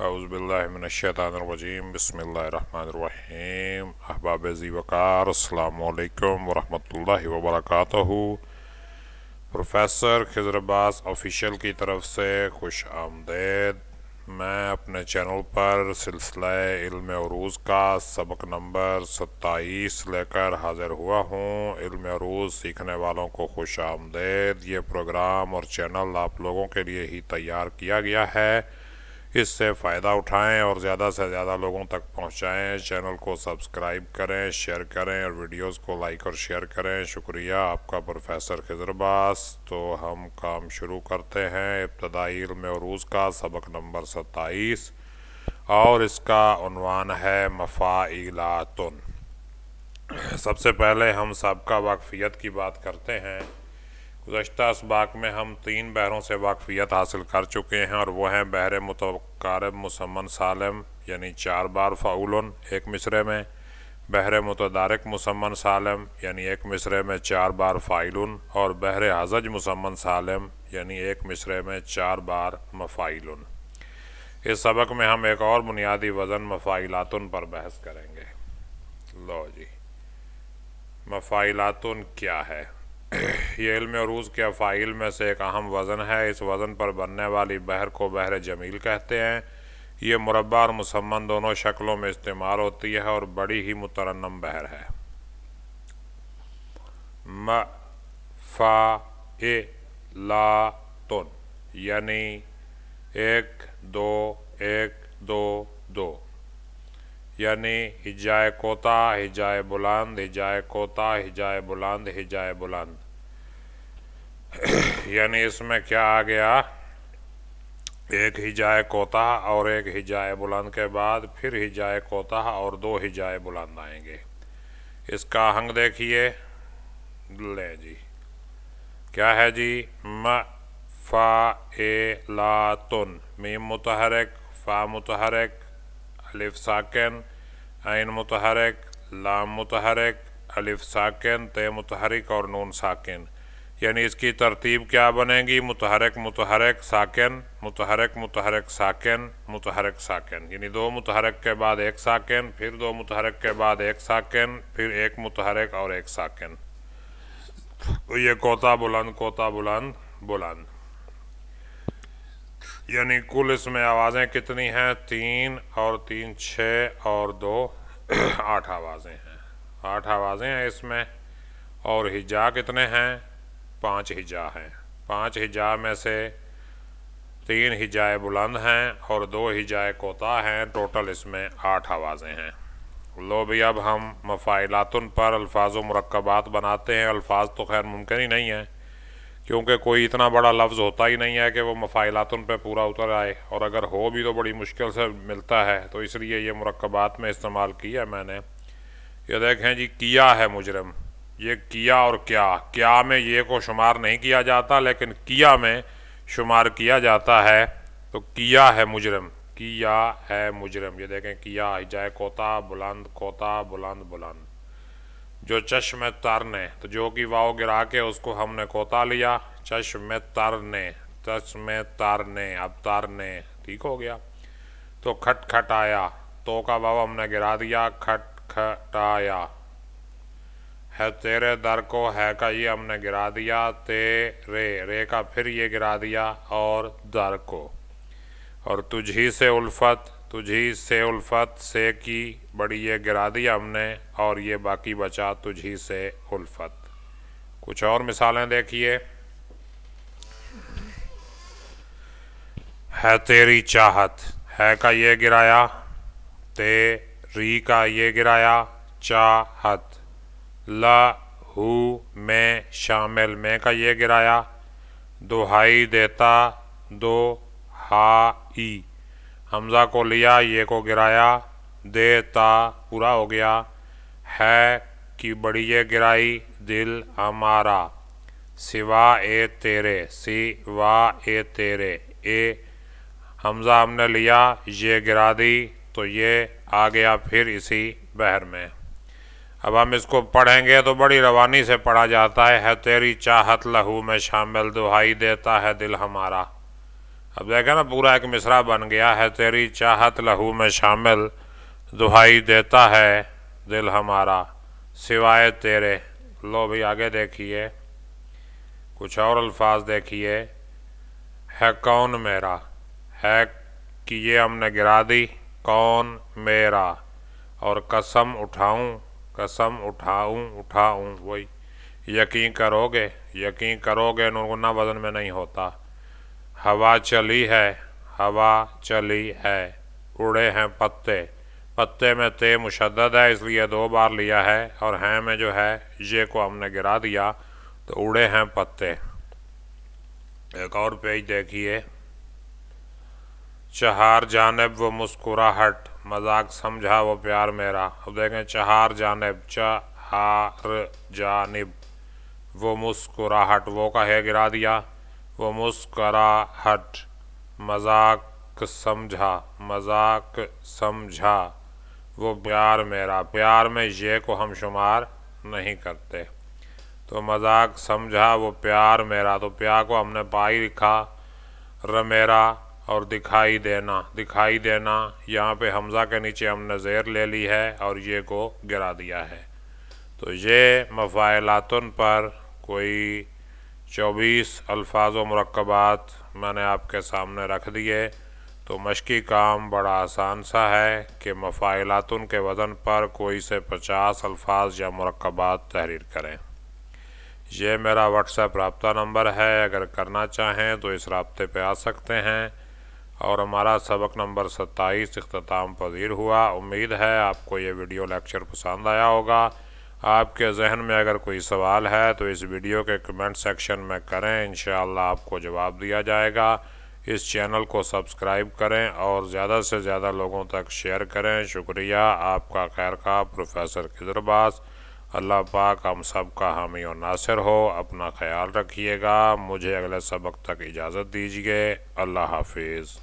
औज़ुबिल्लाहिमिनश्शैतानिर्रजीम बिस्मिल्लाहिर्रहमानिर्रहीम। अहबाब ज़ी वक़ार, अस्सलामु अलैकुम वरहमतुल्लाहि वबरकातुहू। प्रोफेसर खिज़र अब्बास ऑफिशियल की तरफ से खुश आमदेद। मैं अपने चैनल पर सिलसिला इल्म अरूज़ का सबक नंबर 27 लेकर हाज़िर हुआ हूँ। इल्म अरूज़ सीखने वालों को खुश आमदेद। ये प्रोग्राम और चैनल आप लोगों के लिए ही तैयार किया गया है। इससे फ़ायदा उठाएं और ज़्यादा से ज़्यादा लोगों तक पहुँचाएँ। चैनल को सब्सक्राइब करें, शेयर करें और वीडियोस को लाइक और शेयर करें। शुक्रिया आपका प्रोफेसर खिज़र अब्बास। तो हम काम शुरू करते हैं। इब्तदाई इल्म अरूज़ का सबक नंबर 27 और इसका उन्वान है मफ़ाइलातुन। सबसे पहले हम सबका वाक़फ़ियत की बात करते हैं। गुज़श्ता इसबाक में हम 3 बहरों से वाक़फ़ियत हासिल कर चुके हैं और वो हैं बहर मुतक़ारिब मुसम्मन सालिम यानी 4 बार फ़ाउलन 1 मिसरे में, बहर मुतदारिक मुसम्मन सालिम यानी 1 मिसरे में 4 बार फ़ाइलुन, और बहर हज़ज मुसम्मन सालिम यानी 1 मिसरे में 4 बार मफ़ाइलुन। इस सबक में हम एक और बुनियादी वज़न मफ़ाइलातुन पर बहस करेंगे। लो जी, मफ़ाइलातुन क्या है? ये इल्म अरूज़ के अफ़ाइल में से एक अहम वज़न है। इस वज़न पर बनने वाली बहर को बहर जमील कहते हैं। ये मुरब्बा और मुसम्मन दोनों शक्लों में इस्तेमाल होती है और बड़ी ही मुतरन्नम बहर है। मफ़ाइलातुन यानी 1 2 1 2 2 यानी हिजाए कोता, हिजाए बुलंद, हिजाए कोता, हिजाए बुलंद, हिजाए बुलंद। यानी इसमें क्या आ गया? एक हिजाए कोता और एक हिजाए बुलंद के बाद फिर हिजाए कोता और 2 हिजाए बुलंद आएंगे। इसका आहंग देखिए। ले जी, क्या है जी? मफ़ाइलातुन, मीम मुतहरक, फ़ा मुतहरक, अलिफ साकिन, ऐन मुतहरक, लाम मुतहरक, अलिफ साकिन, ते मुतहरिक और नून साकिन। यानी इसकी तरतीब क्या बनेगी? मुतहरक मुतहरक साकिन, मुतहरक मुतहरक साकिन, मुतहरक साकिन। यानी 2 मुतहरक के बाद 1 साकिन, फिर 2 मुतहरक के बाद 1 साकिन, फिर 1 मुतहरक और 1 साकिन। तो ये कोता बुलंद, कोता बुलंद, बुलंद। यानी कुल इसमें आवाज़ें कितनी हैं? 3 और 3 6 और 2 8 आवाज़ें हैं। 8 आवाज़ें हैं इसमें। और हिजा कितने हैं? 5 हिजा हैं। 5 हिजा में से 3 हिजाए बुलंद हैं और 2 हिजाए कोता हैं। टोटल इसमें 8 आवाज़ें हैं। लो भी, अब हम मफ़ाइलातुन पर अल्फाज व मुरक्कबात बनाते हैं। अल्फाज तो खैर मुमकिन ही नहीं है, क्योंकि कोई इतना बड़ा लफ्ज़ होता ही नहीं है कि वो मफ़ाइलातुन पे पूरा उतर आए, और अगर हो भी तो बड़ी मुश्किल से मिलता है। तो इसलिए ये मुरक्कबात में इस्तेमाल किया मैंने। ये देखें जी, किया है मुजरम। ये किया और क्या में ये को शुमार नहीं किया जाता, लेकिन किया में शुमार किया जाता है। तो किया है मुजरम, किया है मुजरम। ये देखें, किया हिजाए कोता बुलंद, कोता बुलंद, बुलंद। जो चश्म तरने, तो जो कि वाव गिरा के उसको हमने कोता लिया। चश्म तरने, चश्म तरने, अब तरने ठीक हो गया। तो खटखटाया, तो का वाव हमने गिरा दिया, खटखटाया। है तेरे दर को, है का ये हमने गिरा दिया, तेरे, रे का फिर ये गिरा दिया और दर को। और तुझी से उल्फत, तुझी से उल्फत, से की बड़ी ये गिरा दिया हमने और ये बाकी बचा तुझी से उल्फत। कुछ और मिसालें देखिए। है तेरी चाहत, है का ये गिराया, तेरी का ये गिराया, चाहत। लहू में शामिल, में का ये गिराया, दुहाई देता, दुहाई। हमज़ा को लिया, ये को गिराया, देता पूरा हो गया। है की बड़ी ये गिराई, दिल हमारा। सिवा ए तेरे, सिवा ए तेरे, ए हमज़ा हमने लिया, ये गिरा दी, तो ये आ गया फिर इसी बहर में। अब हम इसको पढ़ेंगे तो बड़ी रवानी से पढ़ा जाता है तेरी चाहत लहू में शामिल, दुहाई देता है दिल हमारा। अब देखें ना, पूरा एक मिसरा बन गया है। तेरी चाहत लहू में शामिल, दुहाई देता है दिल हमारा सिवाय तेरे। लो भी आगे देखिए, कुछ और अल्फाज देखिए। है कौन मेरा, है कि ये हमने गिरा दी, कौन मेरा, और कसम उठाऊं, कसम उठाऊं, उठाऊं, वही यकीन करोगे, यकीन करोगे, गुना वजन में नहीं होता। हवा चली है, हवा चली है, उड़े हैं पत्ते, पत्ते में ते मुशद्दद है इसलिए 2 बार लिया है, और हैं में जो है ये को हमने गिरा दिया तो उड़े हैं पत्ते। एक और पेज देखिए, चहार जानिब वो मुस्कुराहट, मजाक समझा वो प्यार मेरा। अब देखें, चहार जानिब, चहार जानिब, वो मुस्कुराहट, वो का है गिरा दिया, वो मुस्कुराहट, मजाक समझा, मजाक समझा वो प्यार मेरा। प्यार में ये को हम शुमार नहीं करते, तो मजाक समझा वो प्यार मेरा, तो प्यार को हमने पाई लिखा, र मेरा, और दिखाई देना, दिखाई देना यहाँ पे हमज़ा के नीचे हमने ज़ेर ले ली है और ये को गिरा दिया है। तो ये मफ़ाइलातुन पर कोई 24 अल्फाज व मुरक्कबात मैंने आपके सामने रख दिए। तो मश्की काम बड़ा आसान सा है कि मफ़ाइलातुन के वज़न पर कोई से 50 अल्फाज या मुरक्कबात तहरीर करें। ये मेरा व्हाट्सएप रब्ता नंबर है, अगर करना चाहें तो इस रब्ते पे आ सकते हैं। और हमारा सबक नंबर 27 इख्तिताम पज़ीर हुआ। उम्मीद है आपको ये वीडियो लेक्चर पसंद आया होगा। आपके जहन में अगर कोई सवाल है तो इस वीडियो के कमेंट सेक्शन में करें, इंशाअल्लाह आपको जवाब दिया जाएगा। इस चैनल को सब्सक्राइब करें और ज़्यादा से ज़्यादा लोगों तक शेयर करें। शुक्रिया। आपका खैर खा प्रोफेसर खिज़रबाज़। अल्लाह पाक हम सब का हामी और नासिर हो। अपना ख्याल रखिएगा। मुझे अगले सबक तक इजाज़त दीजिए। अल्लाह हाफिज़।